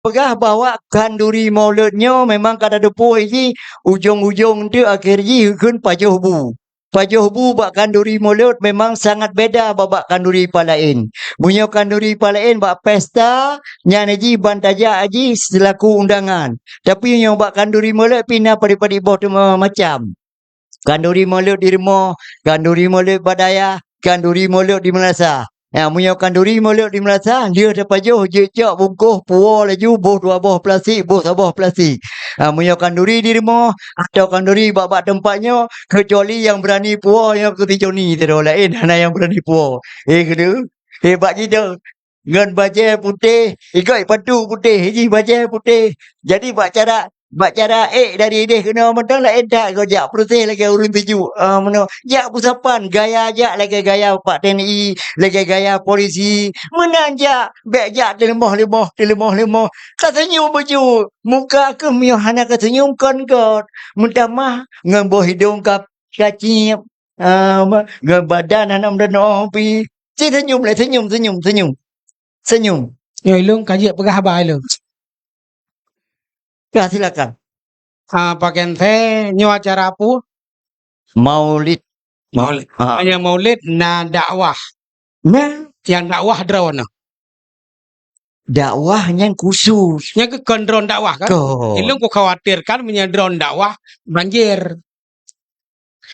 Pegah bawa kanduri mauludnya memang kada depo ini ujung-ujung tu akhirnya hukun pajuh bu. Pajuh bu bak kanduri maulud memang sangat beda babak kanduri palain. Bunyo kanduri palain bak pesta nyan aji bantaja aji selaku undangan. Tapi yang bak kanduri maulud pina padi-padi boh tu macam. Kanduri maulud di rumah, kanduri maulud badaya, kanduri maulud di Melasa. Munyo kanduri maulud di Melasa, dia dapat jauh je cak bungkuh puo laju boh dua boh plastik, boh sabah plastik. Munyo kanduri di rumah atau kanduri bak tempatnya kecuali yang berani puo yang ketiga ni tidak lain hanya yang berani puo. Kedua hebat kita. Ngan baju putih, ikut patu putih, hiji baju putih. Jadi buat cara dari dia kena mentang lah edak kau jak proses lagi urun tuju. Mana jak pusapan gaya jak lagi gaya Pak TNI, lagi gaya polisi. Menanjak bek jak telemah. Tak senyum baju. Muka ke miohana ke senyum kon kot. Minta mah ngan boh hidung kap kacip. Ngan badan anak dan pi. Senyum lah senyum. Yo ilung kaji pegah ba ilung. Ya silakan. Pakai teh nyo acara apa? Maulid. Hanya maulid na dakwah. Nah, Yang dakwah drawana. dakwahnya khusus. Yang ke kendron dakwah kan? Ilung ku khawatirkan punya drone dakwah banjir.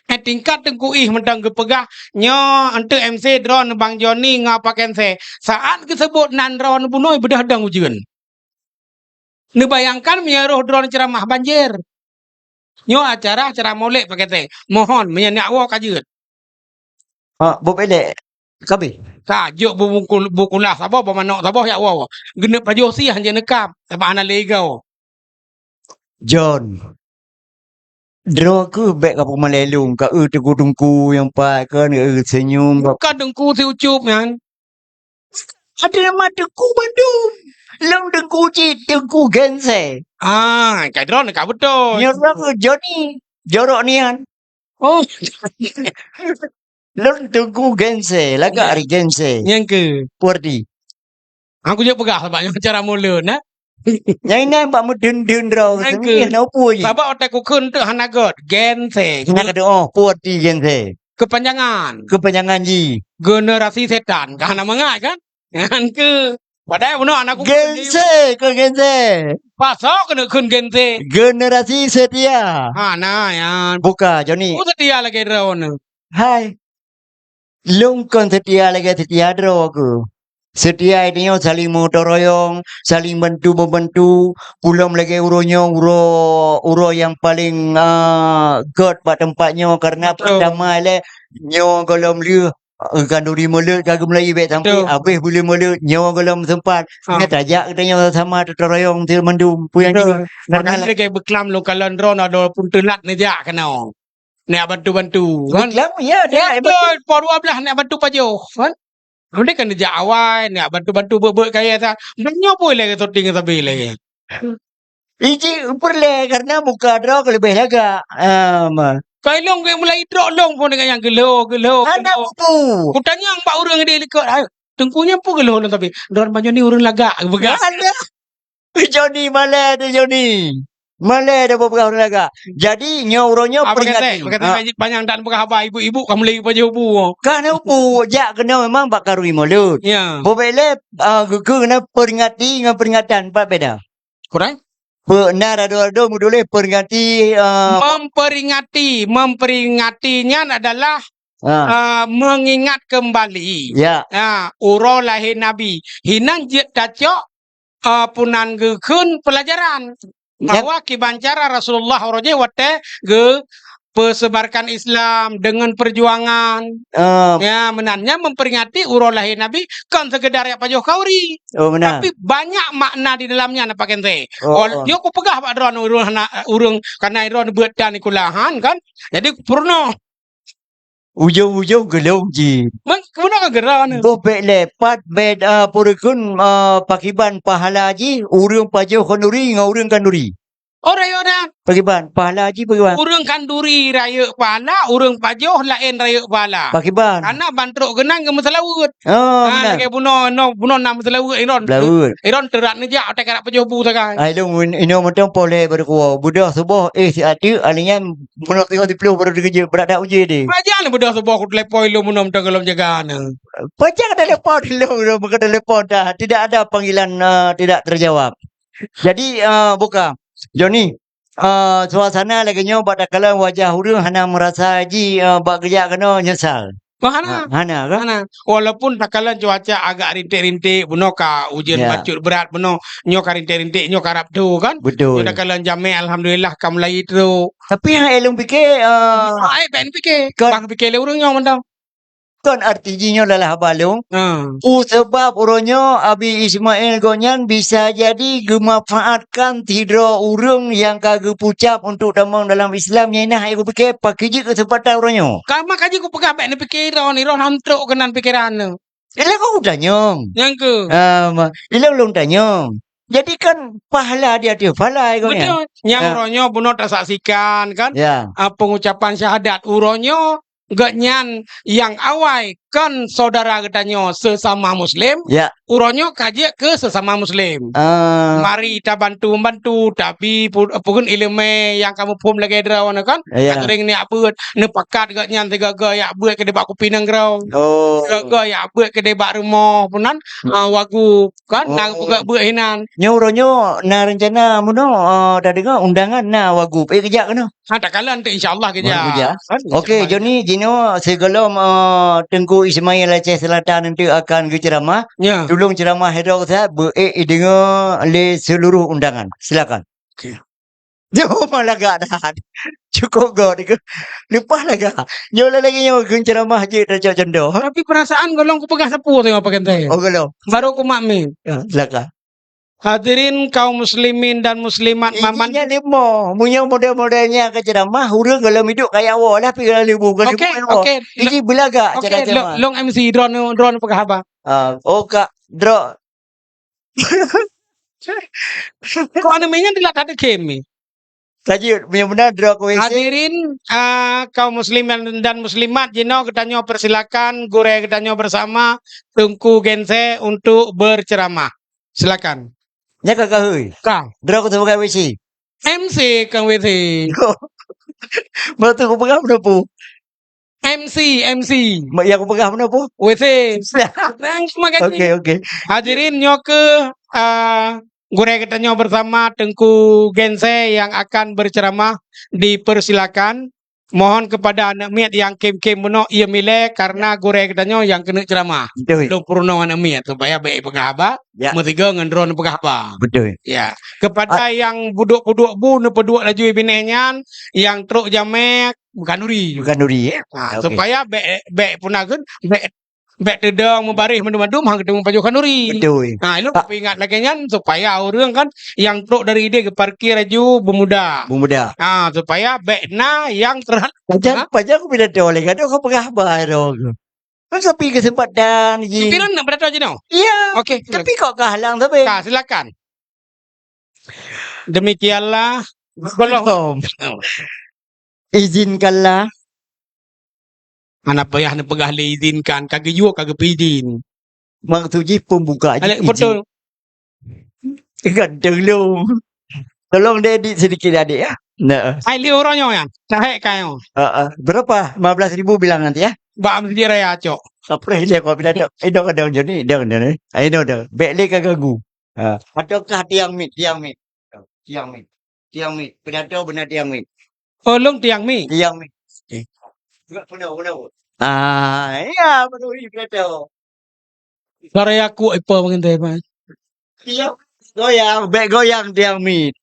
Tingkat tengku mentang ke pegah nyo ante MC drone Bang Joni ngapaken se. Saat kesebut nan drone punoi bedah dang ujian. Nebayangkan menyeruh drone ceramah banjir. Nyo acara maulid pakai teh. Mohon menyanyi kajeut. Bopelek. Kabe. Tajuk bukulah sabah pemanok sabah ya wow. Genep pajuh sih hanya nekap. Sebab anak legau. John. Draw ke bek apa melelung ka tengku yang pat kan senyum. Bukan dengku si ucup kan. Ada nama tengku Bandung. Long tengku cik tengku gense. Kayak drone kak betul. Nyorok ke Johnny. Jorok nian. Oh. Long tengku gense. Laga hari gense. Yang ke. Purdi. Aku juga pegah sebabnya cara mulut nah. Yang ini mbak mu dun draw. Yang ke. Sebab otak ku kun tu hanagot. Gense. Nak ada purdi gense. Kepanjangan ji. Generasi setan. Karena mengai kan. Yang ke. Padahal benar anakku gense. Pasok kena kun gense. Generasi setia. Nah ya. Buka Johnny. Setia lagi drone. Hai. Lungkon setia draw aku. Setia ini saling motoroyong, saling bantu-membantu. Pulang lagi uro yang paling god pada tempatnya karena pertama le nyo golom liu kanduri mulut kagum lagi bet sampai habis boleh mulut nyo golom sempat ngat ajak katanya sama toroyong til mandum puyang ni. Karena lagi beklam lo kalau drone ada pun telat ni jak kena. Nak bantu-bantu kan? Beklam ya dia. Betul, pon 12 nak bantu pajuh kan? Dia kena jak awal nak bantu-bantu buat kaya tak. Banyak pun lagi shooting tapi lagi. Iji perle karena muka draw lebih laga. Kau long yang mulai drop long pun dengan yang gelo. Anak tu. Ku tanya empat orang dia dekat. Tengkunya pun gelo long tapi drone banyak ni orang lagak. Begas. Ada. Johnny malah tu Johnny. Malah dah berpegah orang laga. Jadi nyauronyo peringati. Banyak dan pegah apa ibu-ibu kamu lagi pajuh bu. Kan upu jak kena memang bakarui mulut. Ya. Bobele kena peringati dengan peringatan apa beda? Kurang? Benar ada mudule peringati memperingatinya adalah mengingat kembali. Ya. Uro lahir Nabi. Hinan dacok punan gekun pelajaran. Bahwa kibancara Rasulullah roje wate ge persebarkan Islam dengan perjuangan. Ya, menannya memperingati uro lahir Nabi kan sekedar ya pajuh kauri. Tapi banyak makna di dalamnya nak pakai teh. Dia ku pegah pak drone urung karena drone buat dan ikulahan kan. Jadi purno. Ujung-ujung gelung ji. Mana kan geran? Bopek lepat bed purikun pakiban pahala ji urung pajuh kanduri ngurung kanduri. Oh raya dah. Pakiban, pahala haji pakiban. Urang kanduri raya pahala, urang pajoh lain raya pahala. Pakiban. Karena bantruk genang ke masalawut. Oh, Ah, benar. lagi buno nam masalawut iron. Laut. Iron terat ni jak tak pajoh bu takai. Ai dong ino motong pole berkuah. Budak subuh si ati alinya menok 30 baru kerja berada uji dia. Pajang ni bedah sebuah ku telepon lu munom tenggelam jagaan. Pajak telepon dulu, bukan telepon dah. Tidak ada panggilan tidak terjawab. Jadi buka. Joni, suasana lagi nyo pada kala wajah urang hana merasa haji bak kerja kena nyesal. Mana? Hana kan? Mana? Walaupun takalan cuaca agak rintik-rintik, beno ka ujian Ya. bacut berat, beno nyo ka rintik-rintik, nyo karap tu kan? Betul. Nyo takalan jame alhamdulillah kam lai tu. Tapi yang elong fikir Ai ben fikir, Kan- bang fikir le urang nyo mentang. kan artinya adalah balung. Ha. Sebab uronyo Abi Ismail Gonyan bisa jadi gemanfaatkan tidro urang yang kagak pucap untuk damang dalam Islam nyenah aku fikir pakai je kesempatan uronyo. Kama kaji ku pegah ben fikir ron hamtruk kenan pikiran. Elah kau udah nyong. Yang ke? Elah belum tanyong. Jadi kan pahala dia pahala Gonyan. Betul. Yang uronyo beno tak saksikan kan? Ya. Pengucapan syahadat uronyo nyan yang awai kan saudara katanya sesama muslim Ya. uronyo kaji ke sesama muslim. Mari kita bantu tapi pun ilmu yang kamu pun lagi draw kan Ya. kering ni apa ne pakat gak nyan tiga gaya buat ke debak kupinang grau Oh. gaya buat ke debak rumah punan wagu kan nang buka buat hinan Uronyo na rencana muno dah dengar undangan na wagub kerja kena. ha tak kalan tu insyaallah Kerja. kerja. Okey, Joni Jino sebelum Tengku Ismail Aceh Selatan nanti akan ke ceramah. Ya. Tolong ceramah hedok saya dengar le seluruh undangan. Silakan. Okey. Jauh malah gak dah. Cukup gak dia. Lepas lah gak. Nyolah lagi nyo ke ceramah je dah cak cendor. Tapi perasaan golong ku pegah sepuh tengok pakai teh. Oh kalau. Baru ku makmin. Ya, silakan. Hadirin kaum muslimin dan muslimat maman. Ijinya lima. Punya model-modelnya ke ceramah. Urang kalau hidup kayak awak lah. Pergi libu. Okey. Ini belaga Okey, cara ceramah. long MC drone pegah apa? Oh kak. Drok. Kok animenya tidak ada kemi. Lanjut. Benar-benar drok WC. Hadirin kaum muslimin dan muslimat jino ketanyo persilakan gure ketanyo bersama Tengku Gense untuk berceramah. Silakan. Nya kakak hui. Kang Drok tu pakai WC. MC Kang WC. Mau tu aku pegang mana pu? MC Yang aku pegang mana pu? WC. Thanks makasih. Okey. Hadirin nyo ke gure ketanyo bersama Tengku Gense yang akan berceramah dipersilakan. Mohon kepada anak miat yang kem-kem meno ia milih karena gure ketanyo yang kena ceramah. Betul. Dong purno anak miat supaya baik pengahaba. Ya. Metiga ngendron pengahaba. Betul. Ya, kepada yang buduk-buduk bu ne peduk laju binenyan yang truk jamek bukan duri. Bukan duri ya. Nah, Okey. supaya baik punakeun baik tedang membarih mendum-mendum hang ketemu pajukan duri. Betul. Nah, itu ingat lagi nyan supaya orang kan yang truk dari dia ke parkir aju bermudah. Pemuda. Nah, supaya baikna yang terhadap Pajak aku bila tahu lagi. Ada aku pegang apa dong. Kan tapi kesempatan je. pikiran nak berada aja no. Iya. Okey, Tapi kok kehalang tapi. Kak, silakan. Demikianlah golong Izinkanlah anak payah nak pegah le izinkan kagak juga kagak pidin. maksudnya pembuka Alek betul. Tolong. Tolong dia edit sedikit adik ya. Nah. Ai li orangnya yang. Cahek kayo. Berapa? 15,000 bilang nanti ya. Ba am dia raya cok. Apa dia kau bila dah dong ada ni dong ni. Ayo dah. Baik le kagak gu. Adakah tiang mit. Benar benar tiang mit. Oh, long tiang mi. Tiang mit. Enggak benar. Ya betul ini benar. Karya aku apa mengenai Pak? Tiang goyang, baik goyang tiang mit.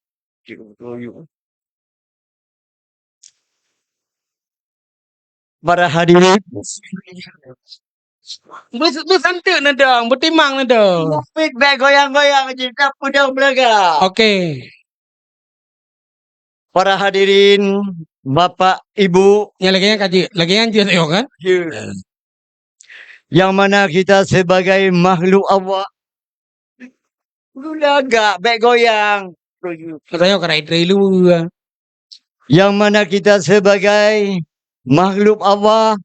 Para hadirin. Bu santai nada, bertimang nada. Mit baik goyang-goyang je tak pudang belaga. Okey. Para hadirin, Bapak, Ibu, Yang lagi yang dia tengok kan? yang mana kita sebagai makhluk Allah, belaga, baik goyang. Katanya kerai dulu. Yang mana kita sebagai makhluk Allah,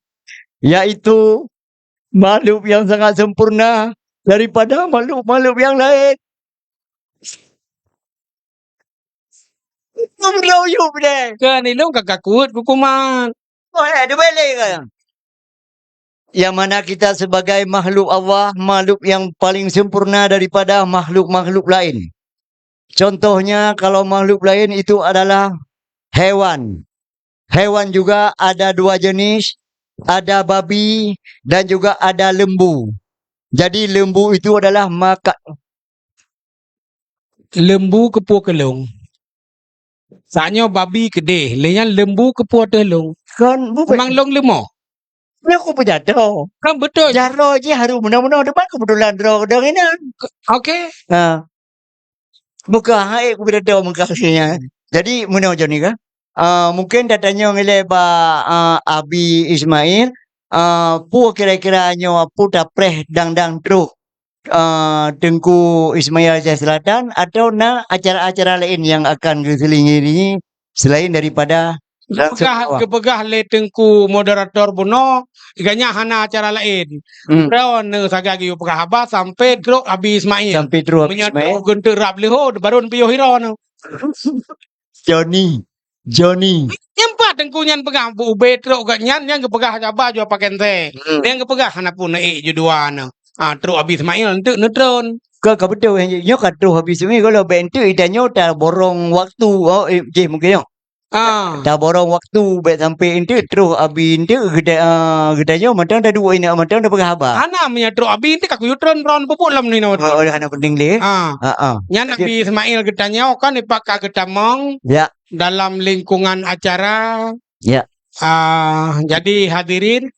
yaitu makhluk yang sangat sempurna daripada makhluk-makhluk yang lain. Meroyok deh. Kan ini lo kakak kuat hukuman. Oh, ada balik kan? Yang mana kita sebagai makhluk Allah, makhluk yang paling sempurna daripada makhluk-makhluk lain. Contohnya kalau makhluk lain itu adalah hewan. Hewan juga ada dua jenis, ada babi dan juga ada lembu. Jadi lembu itu adalah Lembu kepua kelong. Saatnya babi kedeh. Lainnya lembu kepua telung. kan bukan. Memang long lemah. Ni aku berjatuh. Kan betul. Jaro je haru menang-menang depan kebetulan draw dah ini. Okey. Ha. Muka hai aku berjatuh muka aslinya. Jadi menang je ni kan? Mungkin datanya ngile ba Abi Ismail pu kira-kira nyo pu dapreh dang-dang truk Tengku Ismail Aceh Selatan atau acara-acara lain yang akan diselingi selain daripada Kepegah le tengku moderator buno. Iganya hana acara lain. Kau ne sagagi pegah habas sampai truk Abi Ismail. sampai truk Ismail. Menyatu gentu rap leho baru piyo hiro no. Johnny. Nyempat tengku nyan pegah bu ube truk gak nyan yang kepegah jaba jo paken te. Yang kepegah hana pun je dua no. Truk Abi Ismail untuk netron. Kau betul nyo kat truk habis ni kalau bentu idanyo tak borong waktu. Mungkin yo. Tak borong waktu baik sampai itu terus Abi itu gedanya matang dah dua ini matang dah pegah habis. Hana menyatu Abi itu kaku yutron ron pupuk lam ni no. Oh, hana penting le. Nyan Abi Ismail getanya kan ipak getamong. Ya. Dalam lingkungan acara. Ya. Jadi hadirin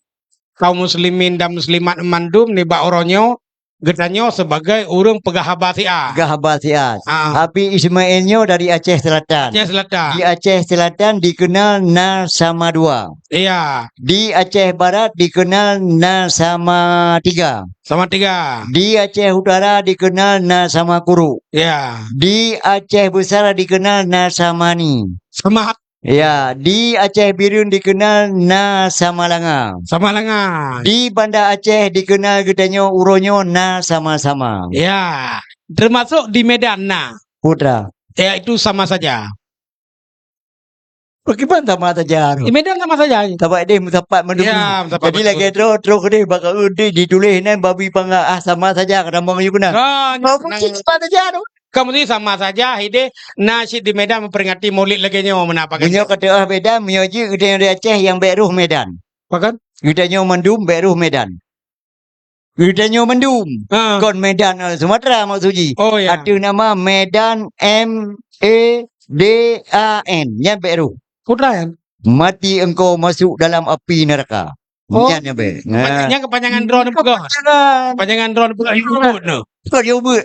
kaum muslimin dan muslimat mandum ni ba oronyo getanya sebagai urang pegah habasiat. Pegah habasiat. Abi Ismailnya dari Aceh Selatan. Aceh Selatan. Di Aceh Selatan dikenal Na Sama 2. Iya. Di Aceh Barat dikenal Na Sama 3. Sama 3. Di Aceh Utara dikenal Na Sama Kuru. Iya. Di Aceh Besar dikenal Na Sama Ni. Sama. Ya, di Aceh Birun dikenal Na Sama Langa. Sama Langa. Di Banda Aceh dikenal getanya uronyo Na Sama-sama. Ya, termasuk di Medan nah. Putra. Ya itu sama saja. Bagaimana sama saja? Di Medan sama saja. Tapak dia mutapat menunggu. Ya, mutapat Jadi lagi terus kedai bakal ditulis nan babi pangga sama saja kadang you kena. Sama saja tu. Kamu sama saja hide nasyid di Medan memperingati Maulid lagi nyo menapa kan. Menyo kata Medan menyoji gedanya dari Aceh yang beruh Medan. Pakan? Gedanya Mendum beruh Medan. Gedanya Mendum. Kon Medan Sumatera maksudnya. Oh ya. Ada nama Medan MEDAN yang beruh. Putra kan? Mati engkau masuk dalam api neraka. Yang be. Yang kepanjangan drone pegah. Panjangan drone pegah ikut no. Kau dia buat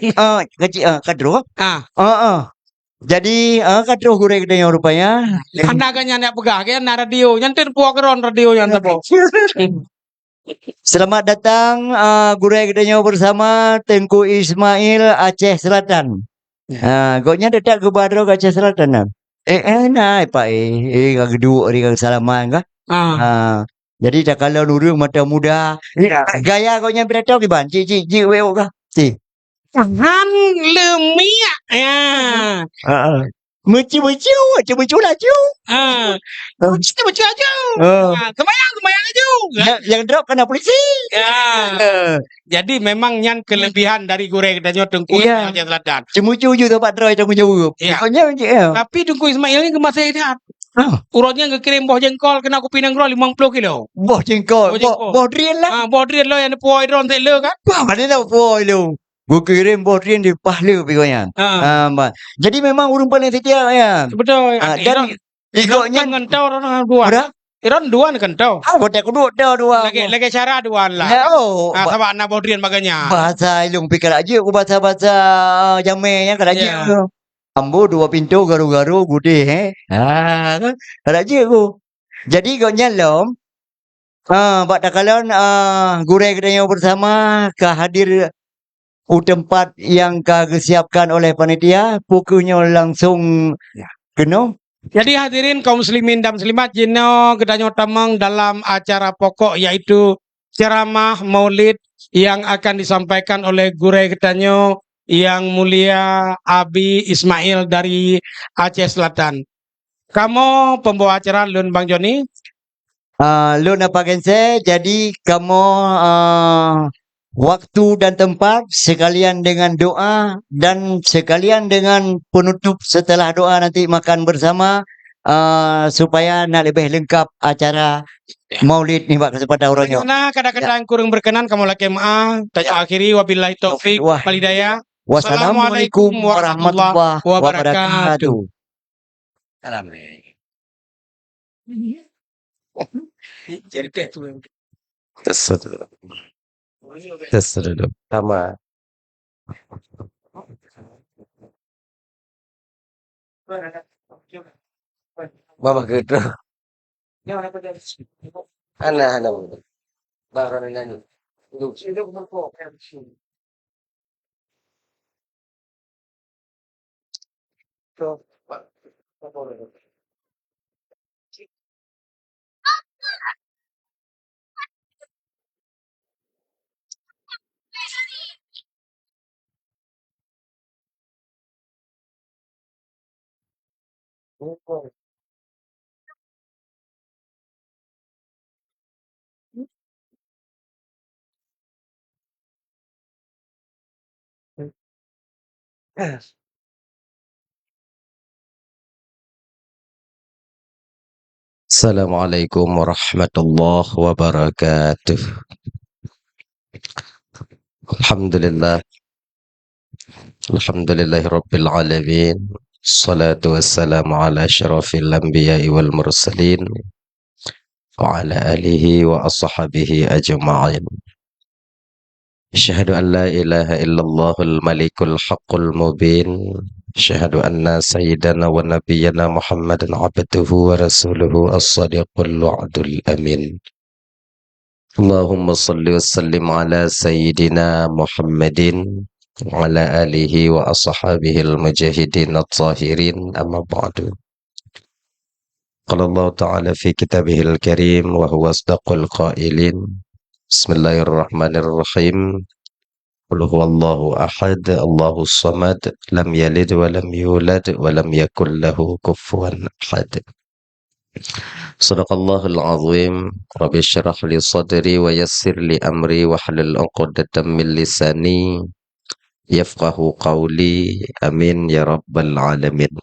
kecil kadro. Jadi kadro gurek dia rupanya. Anda kan yang pegah kan radio nyantir puak ron radio yang tapo. Selamat datang gurek dia bersama Tengku Ismail Aceh Selatan. Goknya dekat ke Badro Aceh Selatan. Nah, Pak kag dua hari kag salaman kah? Jadi tak kalau nurung mata muda. Gaya goknya berata ke ban? Cik weo kah? Si. Jangan lemia. Ya. Mucu laju. Kita baca aja. Kemayang aja. Yang drop kena polisi. Jadi memang yang kelebihan dari goreng dan Tengku Ismail Aceh Selatan. Cemucu je tempat droid tengku jauh. Tapi Tengku Ismail ni masih sehat. Urutnya ngekirim boh jengkol kena kopi nanggro 50 kilo. Boh jengkol. Boh drian lah. Boh drian lo yang puai dron tak le kan? Mana nak puai lo? Gue kirim boh drian di Pahla pokoknya. Jadi memang urung paling setia ya. Betul. Dan ikutnya ngentau orang dua. Iron dua ni kentau. Kau tak dua Lagi cara dua lah. Sebab nak boh drian baganya. Bahasa ilung pikir aja. Aku bahasa jamai yang keraja. Ambo dua pintu garu-garu gede keraja aku. Jadi kau nyalom. Pak takalon gurek kedanya bersama kehadir tempat yang disiapkan oleh panitia, pokoknya langsung kena. Jadi hadirin kaum muslimin dan muslimat, jino gedanyo tamang dalam acara pokok yaitu ceramah Maulid yang akan disampaikan oleh gure gedanyo yang mulia Abi Ismail dari Aceh Selatan. Kamu pembawa acara Lun Bang Joni? Lun apa kense? Jadi kamu waktu dan tempat sekalian dengan doa dan sekalian dengan penutup setelah doa nanti makan bersama supaya nak lebih lengkap acara Maulid ni Pak kesempatan orangnya. Karena kadang-kadang kurang berkenan kamu laki maaf. Tanya akhiri wabillahi taufik wal hidayah. Wassalamualaikum warahmatullahi wabarakatuh. Tersedot sama Mama gitu. Anak-anak baru nanya. Assalamualaikum warahmatullahi wabarakatuh. Alhamdulillah. Alhamdulillahirabbil alamin. Salatu wassalamu ala asyrafil anbiya'i wal mursalin wa ala alihi wa ashabihi ajma'in. Asyhadu an la ilaha illallahul malikul haqqul mubin. Asyhadu anna sayyidana wa nabiyyana Muhammadan abduhu wa rasuluhu as-sadiqul wa'dul amin. Allahumma salli wa sallim ala sayyidina Muhammadin wa ala alihi wa ashabihi al-mujahidin at-tahirin, amma ba'du. Qala Allah ta'ala fi kitabihil karim wa huwa asdaqul qailin. Bismillahirrahmanirrahim. Qul huwallahu ahad, Allahus samad, lam yalid wa lam yulad wa lam yakul lahu kufuwan ahad. Sadaqallahul azim. Rabbi syrah li sadri wa yassir li amri wa halul 'uqdatam min lisani yafqahu qawli. Amin ya rabbal alamin.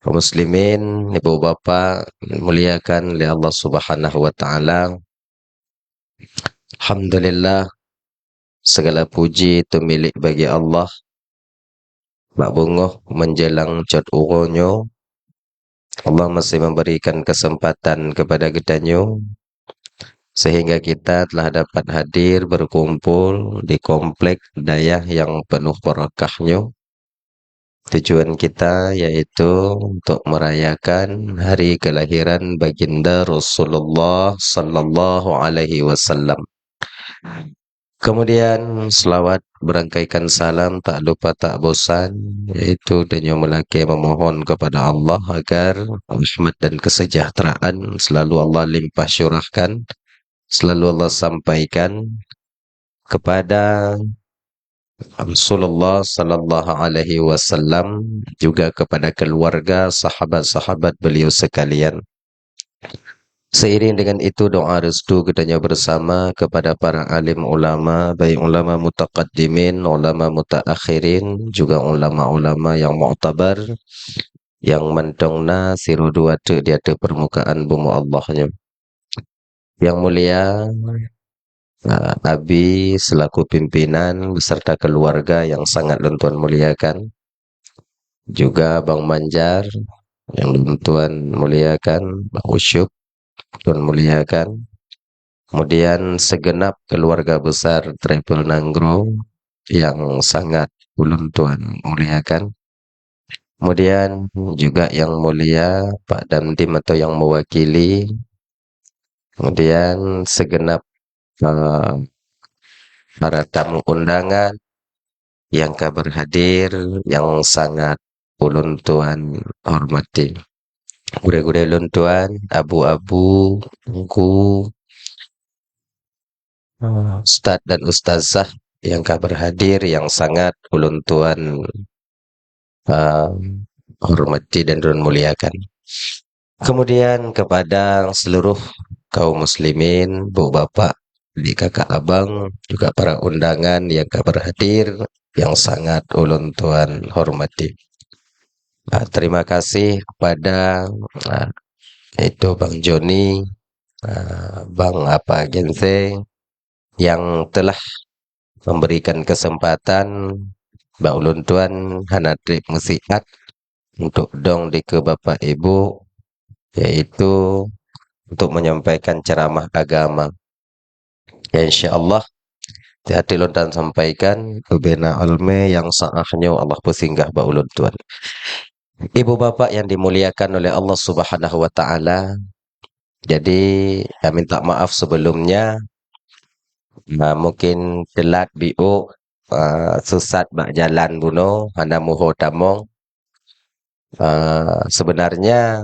Kaum muslimin, ibu bapak muliakan oleh Allah Subhanahu wa taala. Alhamdulillah, segala puji itu milik bagi Allah. Mak bungoh menjelang cat uronyo, Allah masih memberikan kesempatan kepada gedanyo sehingga kita telah dapat hadir berkumpul di komplek dayah yang penuh barakahnya. Tujuan kita yaitu untuk merayakan hari kelahiran baginda Rasulullah sallallahu alaihi wasallam. Kemudian selawat berangkaikan salam tak lupa tak bosan, yaitu dan melaki memohon kepada Allah agar rahmat dan kesejahteraan selalu Allah limpah syurahkan, selalu Allah sampaikan kepada Rasulullah sallallahu alaihi wasallam, juga kepada keluarga, sahabat-sahabat beliau sekalian. Seiring dengan itu doa restu kepadanya bersama kepada para alim ulama, baik ulama mutaqaddimin, ulama mutaakhirin, juga ulama-ulama yang mu'tabar, yang mentongna sirudu ada di atas permukaan bumi Allahnya. Yang mulia Abi selaku pimpinan beserta keluarga yang sangat Tuan muliakan, juga Bang Manjar yang Tuan muliakan, Bang Usyuk Tuan muliakan, kemudian segenap keluarga besar Triple Nanggro yang sangat Tuan muliakan, kemudian juga yang mulia Pak Damdim atau yang mewakili, kemudian segenap para tamu undangan yang berhadir, yang sangat ulun tuan hormati. Gure-gure ulun tuan, abu-abu, engku, ustaz dan ustazah yang berhadir, yang sangat ulun tuan uh, hormati dan ulun muliakan. Kemudian kepada seluruh kaum muslimin, bu bapak, adik kakak abang, juga para undangan yang berhadir, yang sangat ulun tuan hormati. Terima kasih kepada itu Bang Joni, Bang apa Gense, yang telah memberikan kesempatan Mbak Ulun Tuan Hanadrip Musiat untuk dong di ke Bapak Ibu, yaitu untuk menyampaikan ceramah agama. Ya insyaallah hati lontan sampaikan ubena alme yang saahnya Allah pesinggah Mbak Ulun Tuan. Ibu bapak yang dimuliakan oleh Allah Subhanahu wa taala. Jadi minta maaf sebelumnya, mungkin telat biu, susat bak jalan buno hana muho tamong. Sebenarnya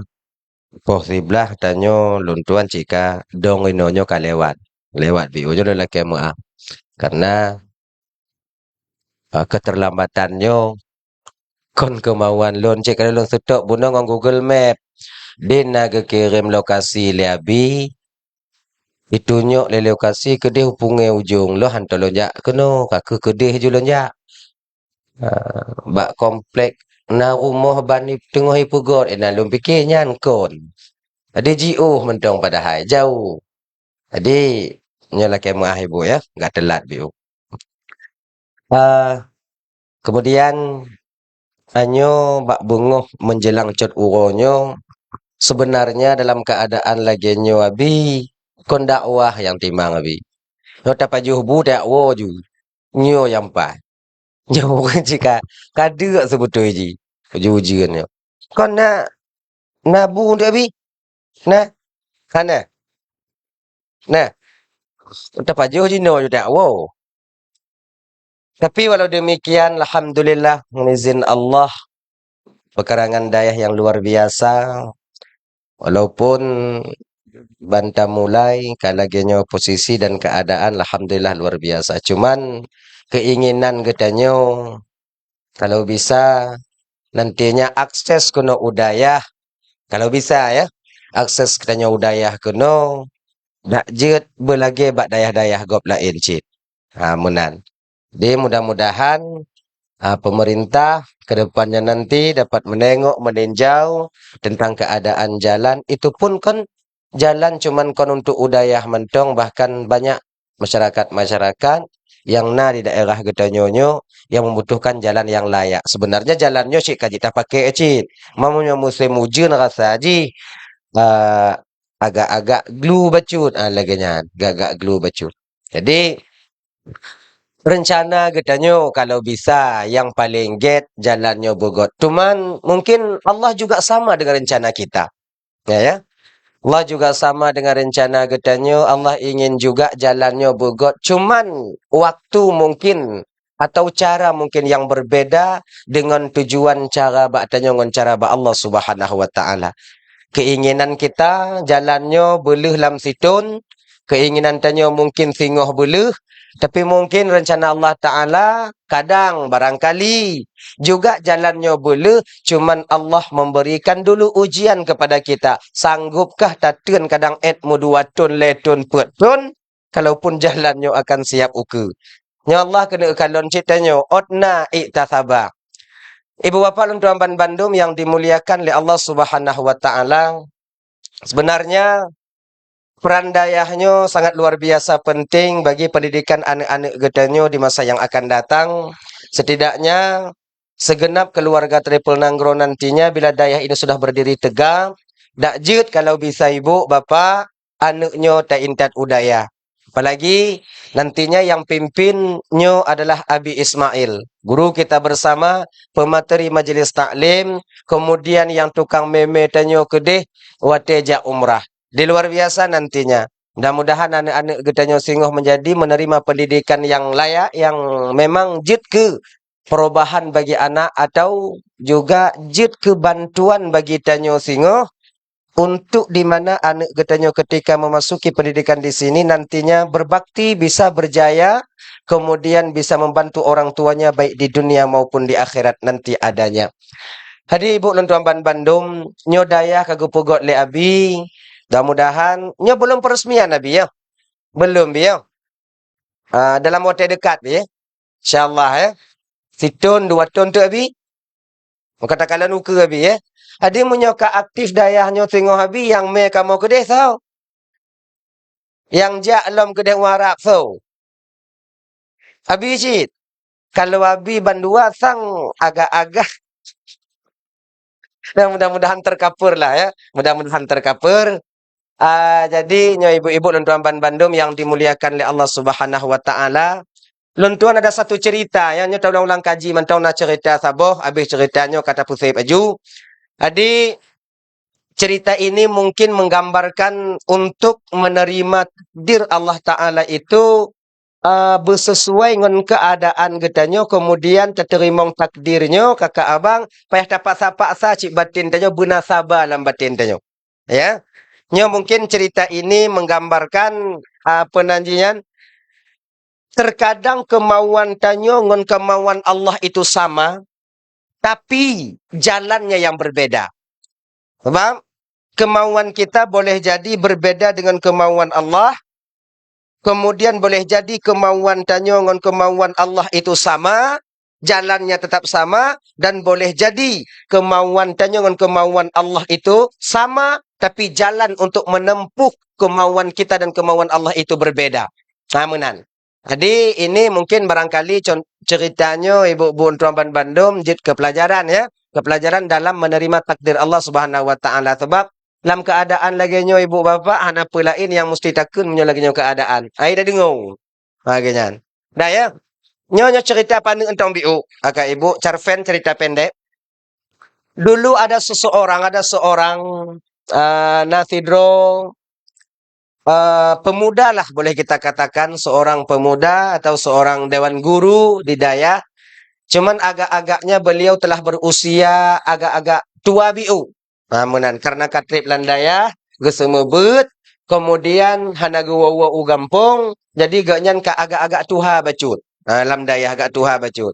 posiblah tanyo luntuan jika dong inonyo lewat biu jo lelaki maaf karena keterlambatannya kon kemauan lon cek kalau lon setok buno ngong Google Map din naga kirim lokasi leabi itunyo le lokasi kedih hupunge ujung lo hanto lonja keno kaku kedih ju lonja bak komplek na rumah bani tengah ipugor ena lom pikir nyan kon ada jiu mentong padahal jauh jadi nyola kemah ibu ya enggak telat biu. Kemudian anyo bak bungoh menjelang cot uronyo sebenarnya dalam keadaan lagi nyo abi kon dakwah yang timang abi no tapajuh bu dakwo ju nyo yang pa nyo jika kada sebetulnya ji ujian yo kon na bu ndak abi nah kana nah tapajuh ji no dakwo. Tapi walau demikian alhamdulillah izin Allah pekarangan dayah yang luar biasa. Walaupun banta mulai kalagenyo posisi dan keadaan alhamdulillah luar biasa. Cuman keinginan gedanyo kalau bisa nantinya akses kuno udayah kalau bisa ya akses gedanyo udayah kuno dak jet belage bak dayah-dayah gop lain cit. Menan. Jadi mudah-mudahan pemerintah ke depannya nanti dapat menengok, meninjau tentang keadaan jalan. Itu pun kan jalan cuman kon untuk udayah mentong, bahkan banyak masyarakat-masyarakat yang di daerah Gedanyonyo yang membutuhkan jalan yang layak. Sebenarnya jalannya sih kita pakai cit. Mamunya musim hujan rasa haji agak-agak glue bacut laganya, agak-agak glue bacut. Jadi rencana getanyo kalau bisa yang paling get jalannya bogot. Cuman mungkin Allah juga sama dengan rencana kita. Ya. Allah juga sama dengan rencana getanyo. Allah ingin juga jalannya bogot. Cuman waktu mungkin atau cara mungkin yang berbeda dengan tujuan cara baktanyo dengan cara ba Allah Subhanahu wa taala. Keinginan kita jalannya boleh lam situn, keinginan tanyo mungkin singoh boleh, tapi mungkin rencana Allah Ta'ala kadang barangkali juga jalannya boleh, cuman Allah memberikan dulu ujian kepada kita. Sanggupkah tatun kadang etmu 2 tun, letun, petun, kalaupun jalannya akan siap uku. Ya Allah kena kalon citanya, otna iktasabah. Ibu bapa luntuan Bandung yang dimuliakan oleh Allah Subhanahu wa taala. Sebenarnya peran dayahnya sangat luar biasa penting bagi pendidikan anak-anak gedanyo di masa yang akan datang. Setidaknya segenap keluarga Triple Nanggro nantinya bila dayah ini sudah berdiri tegak, dak jut kalau bisa ibu bapa anaknya tak intat udaya. Apalagi nantinya yang pimpinnya adalah Abi Ismail, guru kita bersama, pemateri majelis taklim, kemudian yang tukang meme tanyo kedeh wateja umrah. Di luar biasa nantinya. Mudah-mudahan anak-anak Getanyo Singoh menjadi menerima pendidikan yang layak, yang memang jid ke perubahan bagi anak atau juga jid ke bantuan bagi Tanyo Singoh untuk di mana anak Getanyo ketika memasuki pendidikan di sini nantinya berbakti, bisa berjaya, kemudian bisa membantu orang tuanya baik di dunia maupun di akhirat nanti adanya. Hadi ibu dan tuan Bandung, nyo daya kagupugot le abi. Mudah-mudahan nyo belum peresmian abi ya. Belum ya. Dalam waktu dekat ya. InsyaAllah ya. Situn 2 tahun tu abi. Katakanlah nuka abi ya. Hadi menyoka aktif dayahnya tengok abi yang me kamu kedeh tau. Yang jak lom kedeh warak tau. Abi cit. Kalau abi bandua sang agak-agak dan mudah-mudahan terkapur lah ya. Mudah-mudahan terkapur. Jadi ibu-ibu dan tuan Bandung yang dimuliakan oleh Allah Subhanahu wa taala. Luntuan ada satu cerita yang tahu ulang kaji mentau nak cerita saboh habis ceritanya kata Pusai Baju. Jadi cerita ini mungkin menggambarkan untuk menerima takdir Allah taala itu bersesuai dengan keadaan getanyo, kemudian terterima takdirnya kakak abang payah dapat sapa-sa cik batin tanyo bunasaba dalam batin tanyo. Ya. Nyo mungkin cerita ini menggambarkan penanjian terkadang kemauan tanyo dengan kemauan Allah itu sama, tapi jalannya yang berbeda. Faham? Kemauan kita boleh jadi berbeda dengan kemauan Allah, kemudian boleh jadi kemauan tanyo dengan kemauan Allah itu sama, jalannya tetap sama, dan boleh jadi kemauan tanyo dengan kemauan Allah itu sama, tapi jalan untuk menempuh kemauan kita dan kemauan Allah itu berbeda. Menan. Jadi ini mungkin barangkali ceritanya ibu-ibu tuan Bandung jid ke pelajaran ya. Kepelajaran dalam menerima takdir Allah Subhanahu wa taala. Sebab dalam keadaan lagi nyo ibu bapa ana lain yang mesti takun menyo lagi nyo keadaan. Ai dah dengung. Bagian. Dah ya. Nyo cerita pandang entong biu. Akak ibu Carven cerita pendek. Dulu ada seorang Nasidro pemuda lah boleh kita katakan, seorang pemuda atau seorang dewan guru di Daya. Cuman agak-agaknya beliau telah berusia agak-agak tua biu. Menan karena katrip landaya gesemebet, kemudian hanagu wawa gampung, jadi ganyan ka agak-agak tuha bacut. Dalam Daya agak tuha bacut.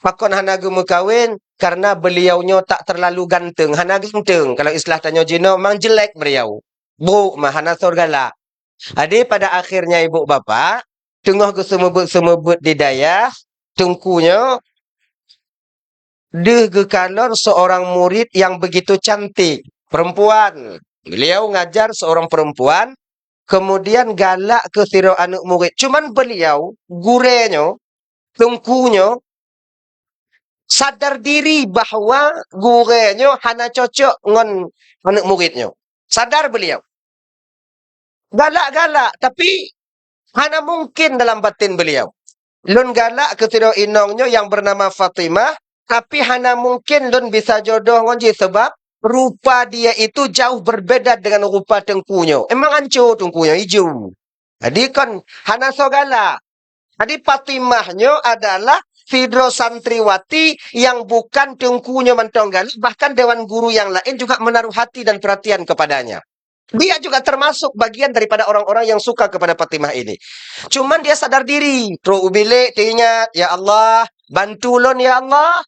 Pakon hanagu mekawin karena beliaunya tak terlalu ganteng. Hana ganteng. Kalau istilah tanya Jino, memang jelek beliau. Bu, hana sorgala. Jadi pada akhirnya ibu bapa, tengah semebut di Daya, tungkunya, dia gekalor seorang murid yang begitu cantik. Perempuan. Beliau ngajar seorang perempuan, kemudian galak ke siro anak murid. Cuman beliau, gurenya, tungkunya, sadar diri bahawa gurenya hana cocok dengan anak muridnya. Sadar beliau. Galak-galak, tapi hana mungkin dalam batin beliau. Lun galak ke tiro inongnya yang bernama Fatimah, tapi hana mungkin lun bisa jodoh ngonji sebab rupa dia itu jauh berbeda dengan rupa tengkunya. Emang hancur tengkunya hijau. Jadi kan hana so galak. Jadi Fatimahnya adalah Fidro Santriwati yang bukan tengkunya mentonggal, bahkan dewan guru yang lain juga menaruh hati dan perhatian kepadanya. Dia juga termasuk bagian daripada orang-orang yang suka kepada Fatimah ini. Cuman dia sadar diri. Terus bilik, ingat, ya Allah, bantu lon ya Allah.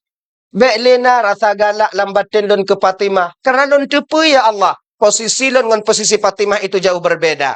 Bek lena rasa galak lambatin lon ke Fatimah. Karena lon tepu ya Allah. Posisi lon dengan posisi Fatimah itu jauh berbeda.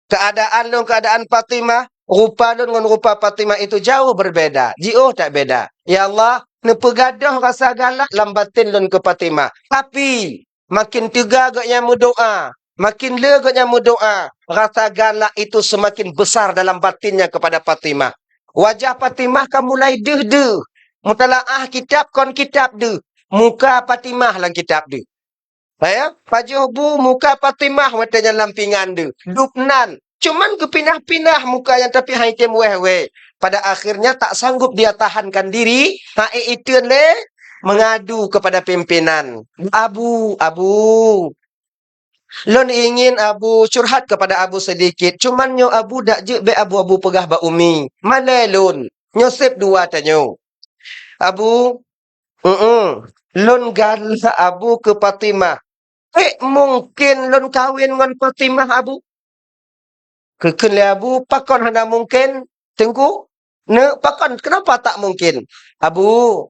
Keadaan lon, keadaan Fatimah. Rupa lon dengan rupa Fatimah itu jauh berbeda. Jauh tak beda. Ya Allah, nepegadah rasa galak lambatin lon ke Fatimah. Tapi, makin tiga agaknya berdoa. Makin leganya berdoa, rasa galak itu semakin besar dalam batinnya kepada Fatimah. Wajah Fatimah kan mulai deh. Mutalaah kitab kon kitab deh. Muka Fatimah lang kitab deh. Ya, pajuh bu muka Fatimah watanya lampingan deh. Dupnan. Cuman kepinah-pinah muka yang tapi haitem weh. Pada akhirnya tak sanggup dia tahankan diri. Itu le mengadu kepada pimpinan. Abu. Lon ingin Abu curhat kepada Abu sedikit. Cuman nyo Abu dak je be Abu pegah ba umi. Malai lon. Nyo sip dua tanyo. Abu, lon gala Abu ke Fatimah. Mungkin lon kawin dengan Fatimah Abu. Kekun le Abu, pakon hana mungkin. Tengku. Ne, pakon kenapa tak mungkin? Abu,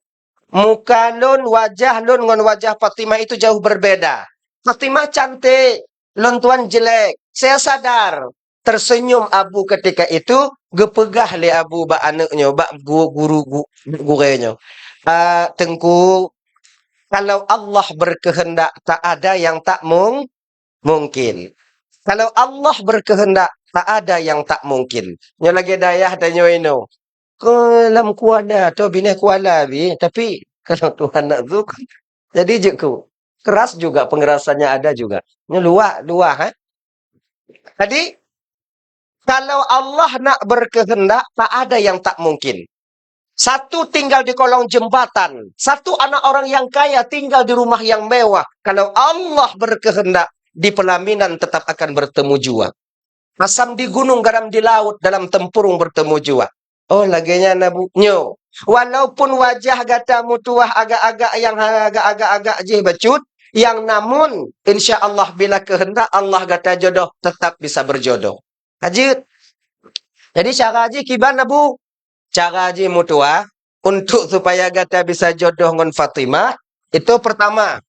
muka lon, wajah lon dengan wajah Fatimah itu jauh berbeda. Fatimah cantik, lon tuan jelek. Saya sadar. Tersenyum Abu ketika itu, gepegah le Abu ba anaknya, ba gurenya. Tengku, kalau Allah berkehendak tak ada yang tak mungkin. Kalau Allah berkehendak tak ada yang tak mungkin. Nyo lagi dayah dan nyo ino. Kelam kuala tu bina kuala bi, tapi kalau Tuhan nak zuk, jadi je ku. Keras juga pengerasannya ada juga. Nyo luah ha. Jadi kalau Allah nak berkehendak tak ada yang tak mungkin. Satu tinggal di kolong jembatan. Satu anak orang yang kaya tinggal di rumah yang mewah. Kalau Allah berkehendak, di pelaminan tetap akan bertemu jua. Asam di gunung, garam di laut, dalam tempurung bertemu jua. Oh, laginya nabuknyo. Walaupun wajah gatamu tuah agak-agak je bacut, yang namun insya Allah bila kehendak Allah gata jodoh tetap bisa berjodoh. Hajit. Jadi cara haji kiban Abu. Cara haji mutua untuk supaya gata bisa jodoh dengan Fatimah itu pertama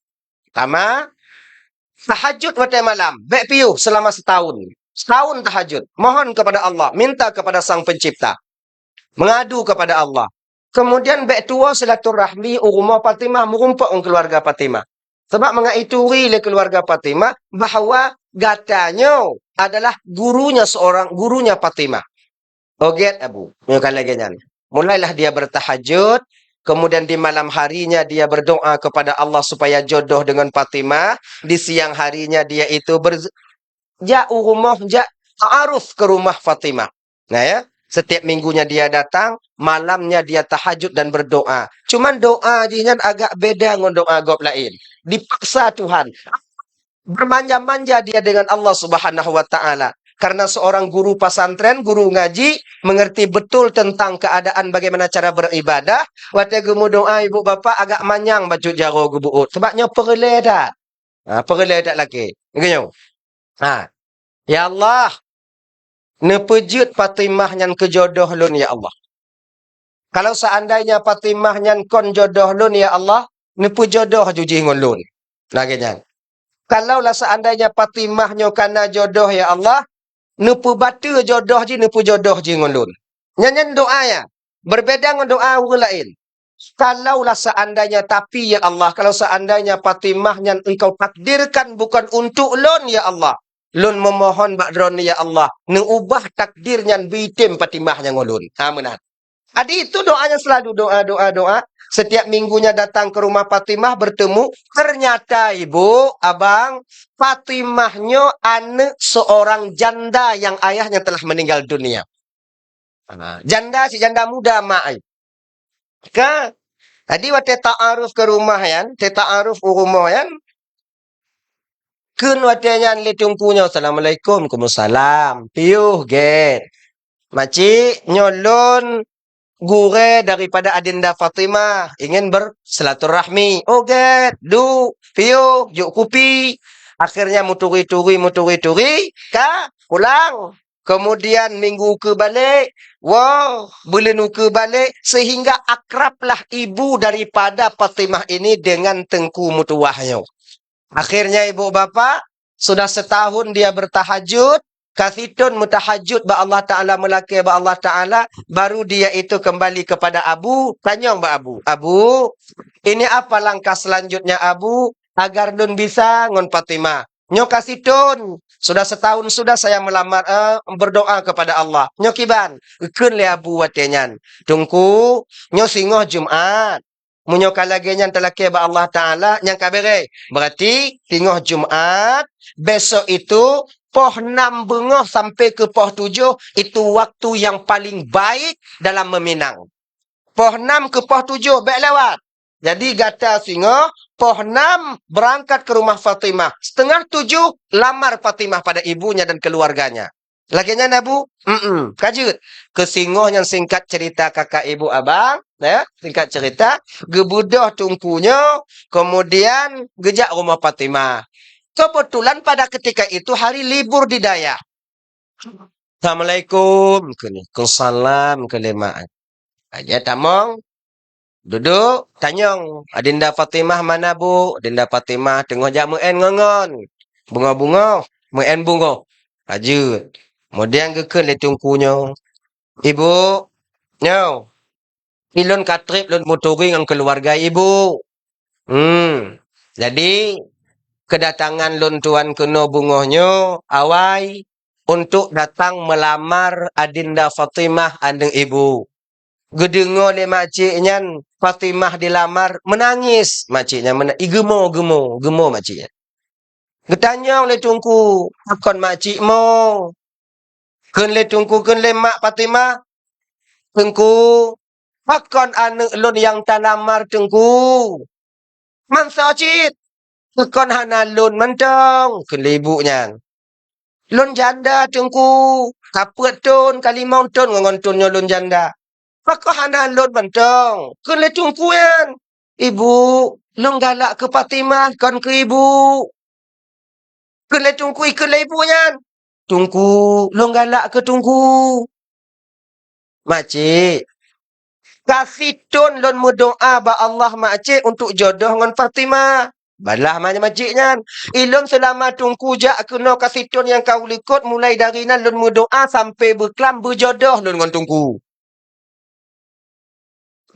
tahajud waktu malam, baik piuh selama setahun. Setahun tahajud, mohon kepada Allah, minta kepada Sang Pencipta, mengadu kepada Allah. Kemudian baik tua silaturahmi rumah Fatimah, merumpuk keluarga Fatimah. Sebab mengaituri le keluarga Fatimah bahawa gatanya adalah gurunya Fatimah. Oget Abu, kan lagi nyan. Mulailah dia bertahajud, kemudian di malam harinya dia berdoa kepada Allah supaya jodoh dengan Fatimah. Di siang harinya dia itu ta'aruf ke rumah Fatimah. Nah ya, setiap minggunya dia datang, malamnya dia tahajud dan berdoa. Cuman doa dia agak beda dengan doa gob lain. Dipaksa Tuhan. Bermanja-manja dia dengan Allah Subhanahu wa taala. Karena seorang guru pesantren, guru ngaji, mengerti betul tentang keadaan bagaimana cara beribadah. Waktu gemu doa ibu bapa agak manyang baju jaro gebuut. Sebabnya perle dah. Perle dah lagi. Ngeyong. Ya Allah, nepejut Fatimah nyan kejodoh lun ya Allah. Kalau seandainya Fatimah nyan kon jodoh lun ya Allah, nepu jodoh juji ngon lun. Lagi nyan. Kalau lah seandainya Fatimah nyo kana jodoh ya Allah, nepu batu jodoh ji ngon lun. Nyan doa ya. Berbeda dengan doa orang lain. Kalaulah seandainya tapi ya Allah, kalau seandainya Fatimah yang engkau takdirkan bukan untuk lun ya Allah. Lun memohon bakdron ya Allah. Neubah takdirnya bitim Fatimah yang ulun. Menat. Adi itu doanya selalu doa. Setiap minggunya datang ke rumah Fatimah bertemu. Ternyata ibu, abang, Fatimahnya anak seorang janda yang ayahnya telah meninggal dunia. Janda muda mak. Ka? Jadi waktu ta'aruf ke rumah yan, ta'aruf ke rumah yan, kun watenya litungkunya assalamualaikum waalaikumsalam piuh get makcik nyolon gure daripada adinda Fatimah ingin bersilaturahmi get piuh juk kupi akhirnya muturi ka pulang kemudian minggu ke balik bulan ke balik sehingga akrablah ibu daripada Fatimah ini dengan tengku mutuahnya. Akhirnya ibu bapa sudah setahun dia bertahajud, kasitun mutahajud ba Allah Taala melaki ba Allah Taala, baru dia itu kembali kepada Abu, tanya ba Abu, ini apa langkah selanjutnya Abu agar dun bisa ngon Fatimah? Nyo kasitun, sudah setahun sudah saya melamar berdoa kepada Allah. Nyo kiban, keun le Abu watenyan. Tungku nyo singoh Jumat. Munyo kalagenya telaki ba Allah Ta'ala yang kabere. Berarti tinggal Jumat. Besok itu poh 6 bengah sampai ke poh 7. Itu waktu yang paling baik dalam meminang. Poh 6 ke poh 7 baik lewat. Jadi gata singa, poh 6 berangkat ke rumah Fatimah. Setengah 7 lamar Fatimah pada ibunya dan keluarganya. Laginya Nabu, kajut. Ke singoh yang singkat cerita kakak ibu abang, ya, singkat cerita, gebudoh tungkunya, kemudian gejak rumah Fatimah. Kebetulan pada ketika itu hari libur di Dayak. Assalamualaikum. Salam kelima. Aja tamong. Duduk, tanyong. Adinda Fatimah mana bu? Adinda Fatimah tengah jak muen ngongon. Bunga-bunga, muen bunga. Ajut. Kemudian keken le tungkunya. Ibu, nyaw. Ilon katrip lon motori dengan keluarga ibu. Jadi, kedatangan lon tuan kena bungohnya awai untuk datang melamar Adinda Fatimah andeng ibu. Gedengo le makciknya Fatimah dilamar menangis makciknya gemo makciknya. Getanya le tungku akon makcik mo. Ken le tungku ken le mak Fatimah. Tengku akon anak lon yang talamar tengku. Man cit. Akon hana lon mentong ken le ibunya. Lon janda tengku kapet ton kalimau ton ngon tonnya lon janda. Maka hana lon bantong. Kena tungku yan. Ibu, long galak ke Fatimah kan ke ibu. Kena tungku ikan ibu yan. Tungku, long galak ke tungku. Makcik. Kasih ton lon berdoa ba Allah makcik untuk jodoh dengan Fatimah. Balah mana makciknya. Ilon selama tungku jak kena kasih ton yang kau likut mulai dari nan lon berdoa sampai berkelam berjodoh lon dengan tungku.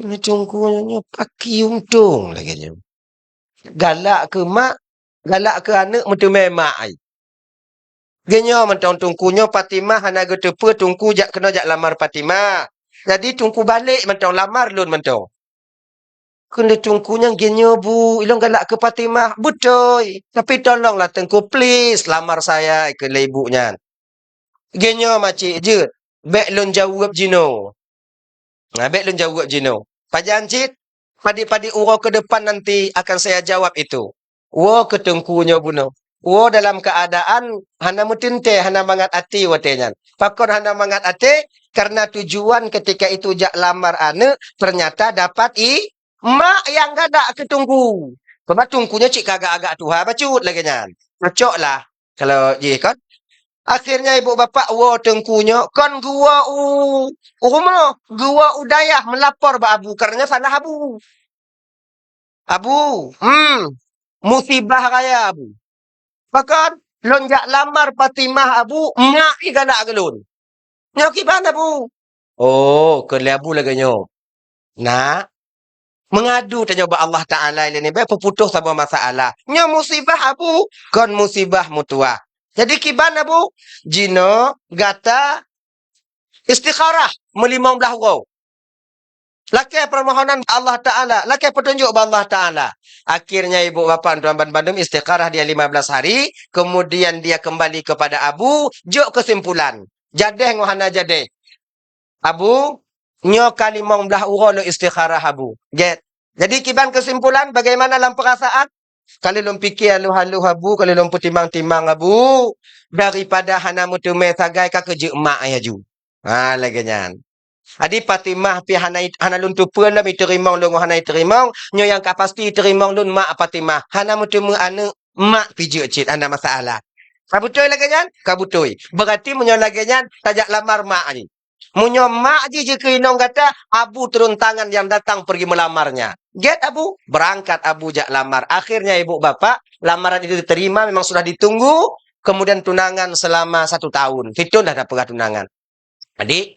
Ini tungkunya pakai untung lagi ni. Galak ke mak, galak ke anak mentu memak ai. Genyo mentong tungkunya Fatimah hana getepe tungku jak kena jak lamar Fatimah. Jadi tungku balik mentong lamar lun mentong. Kena tungkunya genyo bu, ilong galak ke Fatimah. Betul. Tapi tolonglah tengku please lamar saya ke ibunya. Genyo makcik je. Bek lun jawab jino. Bek lun jawab jino. Pajan cit, padi-padi urau ke depan nanti akan saya jawab itu. Wo ketengkunya buno. Wo dalam keadaan hana mutinte, hana mangat hati watenya. Pakon hana mangat hati karena tujuan ketika itu jak lamar anak ternyata dapat mak yang gada ketungku. Sebab tungkunya cik kagak-agak tuha bacut lagi nyan. Cocok lah kalau je kan. Akhirnya ibu bapa wo tengkunya kan gua rumah gua udayah melapor ba abu karena salah abu. Abu, musibah raya abu. Bahkan lonjak lamar Fatimah abu mak igana agelun. Nyoki bana abu. Oh, ke abu lagi nyo. Nah, mengadu tanya ba Allah Taala ini baik peputus sama masalah. Nyo musibah abu kan musibah mutua. Jadi kiban abu, jino, gata, istikharah, melimang belah urau. Lakai permohonan Allah Ta'ala, lakai petunjuk Allah Ta'ala. Akhirnya ibu bapa tuan bandum istikharah dia 15 hari, kemudian dia kembali kepada abu, jok kesimpulan. Jadeh ngohana jadeh. Abu, nyo kalimang belah urau lo istikharah abu. Get. Jadi kiban kesimpulan bagaimana dalam perasaan? Kalau lom fikir halu-halu abu, kalau lom putimang-timang abu, daripada hana mutume sagai ka kerja emak ayaju. Ha lagi nyan. Adi Fatimah pi hana lun tupuan dah diterima lung hana diterima, nyo yang ka pasti diterima lun mak Fatimah. Hana mutume anu mak pi je cit anda masalah. Ka betul lagi nyan? Ka betul. Berarti menyo lagi nyan tajak lamar mak ni. Munyo mak je keinong kata abu turun tangan yang datang pergi melamarnya. Get abu, berangkat abu jak lamar. Akhirnya ibu bapak, lamaran itu diterima, memang sudah ditunggu. Kemudian tunangan selama 1 tahun. Itu dah dapat tunangan. Jadi,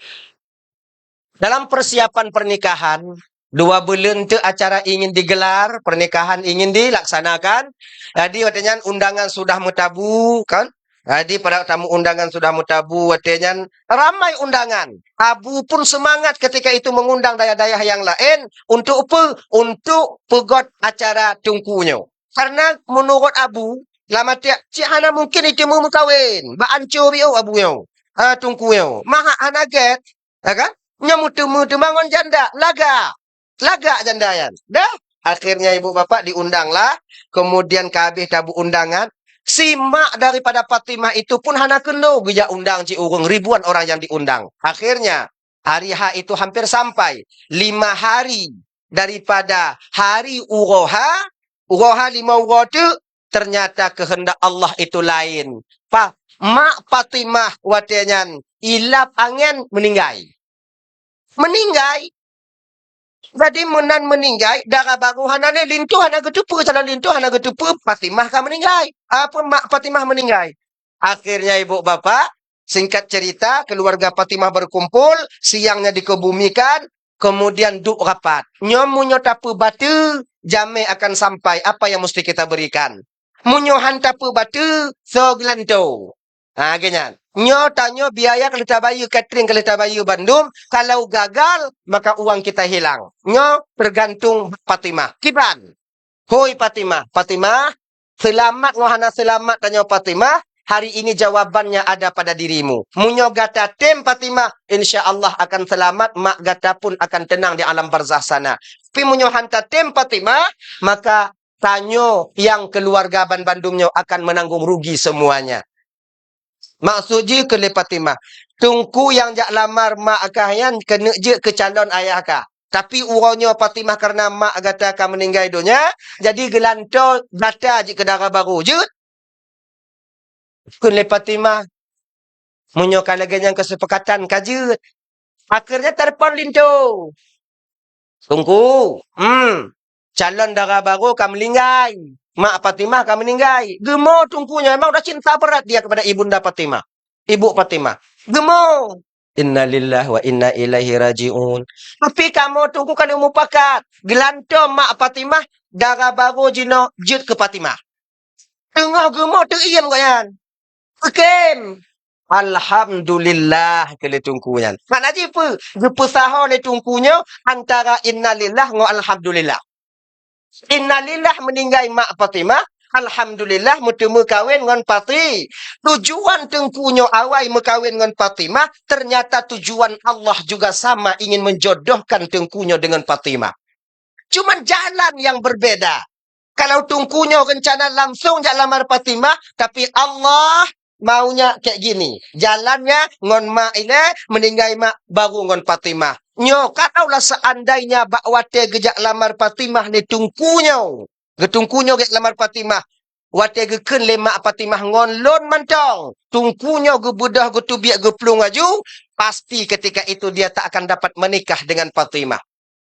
dalam persiapan pernikahan, 2 bulan itu acara ingin digelar, pernikahan ingin dilaksanakan. Jadi, katanya undangan sudah mutabu, kan? Jadi pada tamu undangan sudah mutabu, katanya ramai undangan. Abu pun semangat ketika itu mengundang daya-daya yang lain untuk apa? Untuk pegot acara tungkunya. Karena menurut Abu, lama tiap cik hana mungkin itu mau kawin. Ba ancur biu Abu yo. Tungkunya. Maha hana get, kan? Nya mutu bangun janda, laga janda yan. Dah Akhirnya ibu bapak diundanglah. Kemudian kabeh tabu undangan. Si mak daripada Fatimah itu pun hana kena gejak undang cik urung. Ribuan orang yang diundang. Akhirnya hari H itu hampir sampai 5 hari daripada hari Uroha. Uroha 5 Uroha tu ternyata kehendak Allah itu lain. Mak Fatimah watenyan ilap angin meninggal. Meninggal. Jadi menan meninggal, darah baru hanane lintu hana getupu, salah lintu hana getupu, Fatimah kan meninggal. Apa mak Fatimah meninggal? Akhirnya ibu bapa, singkat cerita, keluarga Fatimah berkumpul, siangnya dikebumikan, kemudian duk rapat. Nyomunyo tapu batu, jame akan sampai, apa yang mesti kita berikan? Munyo hantapu batu, so gelanto. Ha, ganyan. Nyo tanya biaya kereta bayu catering kereta bayu Bandung. Kalau gagal, maka uang kita hilang. Nyo tergantung Fatimah. Kibran. Hoi Fatimah. Fatimah, selamat ngohana selamat tanya Fatimah. Hari ini jawabannya ada pada dirimu. Munyo gata tem Fatimah, insya-Allah akan selamat, mak gata pun akan tenang di alam barzah sana. Tapi munyo hanta tem Fatimah, maka tanyo yang keluarga Bandungnya akan menanggung rugi semuanya. Maksudnya ke Fatimah. Tungku yang jak lamar mak akayan kena je ke calon ayah kah. Tapi urangnya Fatimah karena mak kata akan meninggal dunia. Jadi gelanto data je ke darah baru je. Ke Fatimah. Menyokan lagi yang kesepakatan kajut. Akhirnya telefon lintu. Tungku. Calon darah baru akan meninggal. Mak Fatimah akan meninggal. Gemo tungkunya. Memang dah cinta berat dia kepada ibunda Fatimah. Ibu Fatimah. Gemo. Inna lillahi wa inna ilaihi raji'un. Tapi kamu tunggu kan umur pakat. Gelanto mak Fatimah. Darah baru jino jut ke Fatimah. Tengah gemo teriam kayan. Oke. Alhamdulillah kele tungkunya. Mana je apa? Gepesaha le tungkunya antara inna lillah dengan alhamdulillah. Innalillah meninggal mak Fatimah. Alhamdulillah mutemu kawin dengan Fatih. Tujuan tengkunyo awal mekawin dengan Fatimah. Ternyata tujuan Allah juga sama. Ingin menjodohkan tengkunyo dengan Fatimah. Cuma jalan yang berbeda. Kalau tengkunyo rencana langsung jak lamar Fatimah. Tapi Allah maunya kayak gini. Jalannya ngon mak ini meninggal mak baru ngon Fatimah. Nyo, kalaulah seandainya bakwate gejak lamar Fatimah ni tungkunyo. Getungkunyo gejak lamar Fatimah. Wate geken lemak Fatimah ngon lon mantong. Tungkunyo gebudah getubiak geplung aju. Pasti ketika itu dia tak akan dapat menikah dengan Fatimah.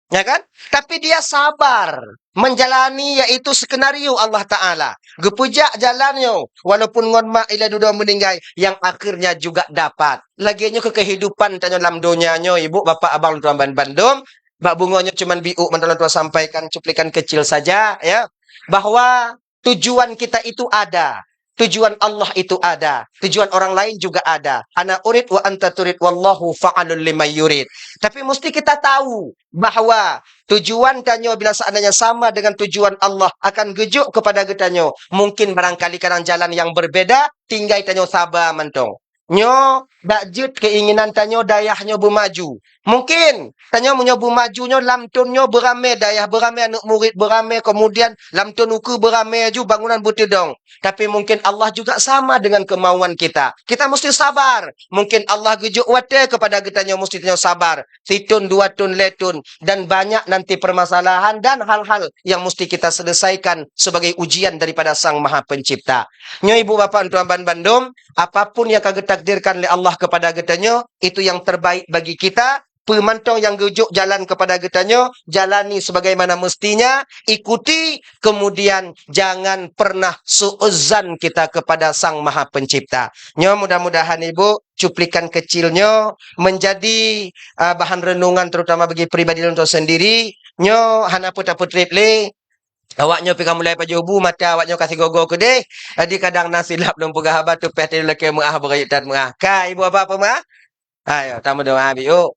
Ya kan? Tapi dia sabar. Menjalani yaitu skenario Allah Ta'ala. Gepujak jalannya. Walaupun ngon mak ila duda meninggal. Yang akhirnya juga dapat. Laginya ke kehidupan tanya dalam dunianya. Ibu, bapak, abang, tuan Bandung. Bak bunganya cuman biuk mandalan tua sampaikan cuplikan kecil saja. Ya. Bahwa tujuan kita itu ada. Tujuan Allah itu ada. Tujuan orang lain juga ada. Ana urid wa anta turid wallahu fa'alul lima yurid. Tapi mesti kita tahu bahawa tujuan tanyo bila seandainya sama dengan tujuan Allah akan gejuk kepada getanyo. Mungkin barangkali kadang jalan yang berbeda, tinggal tanyo sabar mentong. Nyo dak jut keinginan tanyo dayahnya bermaju. Mungkin tanyo menyobu majunya lamtunnya beramai dayah beramai anak murid beramai kemudian lamtun uku beramai aju bangunan butidong. Tapi mungkin Allah juga sama dengan kemauan kita. Kita mesti sabar. Mungkin Allah gejuk wate kepada kita mesti sabar. Situn, dua tun, letun dan banyak nanti permasalahan dan hal-hal yang mesti kita selesaikan sebagai ujian daripada Sang Maha Pencipta. Nyo ibu bapa tuan Bandung, apapun yang kagak takdirkan oleh Allah kepada getanyo, itu yang terbaik bagi kita. Pemantau yang gejuk jalan kepada getanyo, jalani sebagaimana mestinya, ikuti, kemudian jangan pernah suuzan kita kepada Sang Maha Pencipta. Nyo mudah-mudahan ibu, cuplikan kecilnya menjadi bahan renungan terutama bagi pribadi untuk sendiri. Nyo hana putra-putri le. Awaknya pergi mulai pada ubu mata awaknya kasih gogo ke deh. Jadi kadang nasilap dan pegah habat tu peh lelaki muah berayutan muah. Ka ibu apa muah? Ayo tamu doa biu.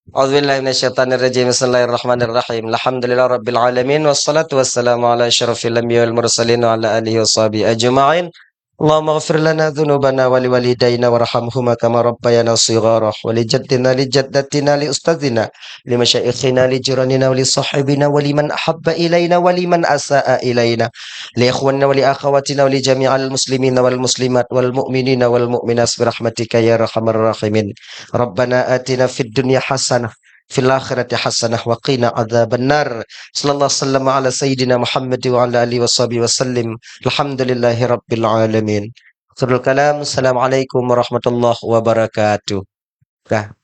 Auzubillahi minasyaitonirrajim. Bismillahirrahmanirrahim. Alhamdulillah rabbil alamin wassalatu wassalamu ala asyrafil anbiya'i wal mursalin wa ala alihi washabihi ajma'in. اللهم اغفر لنا ذنوبنا ولوالدينا وارحمهما كما ربيانا صغارا ولجدنا لجدتنا لأستاذنا لمشايخنا لجيراننا ولصاحبنا ولمن أحب إلينا ولمن أساء إلينا لإخواننا ولأخواتنا ولجميع المسلمين والمسلمات والمؤمنين والمؤمنات برحمتك يا أرحم الراحمين ربنا آتنا في الدنيا حسنة في الآخرة حسنة وقنا عذاب النار صلى الله وسلم على سيدنا محمد وعلى آله وصحبه وسلم الحمد لله رب العالمين Akhirul kalam, Assalamualaikum warahmatullahi wabarakatuh. Dah.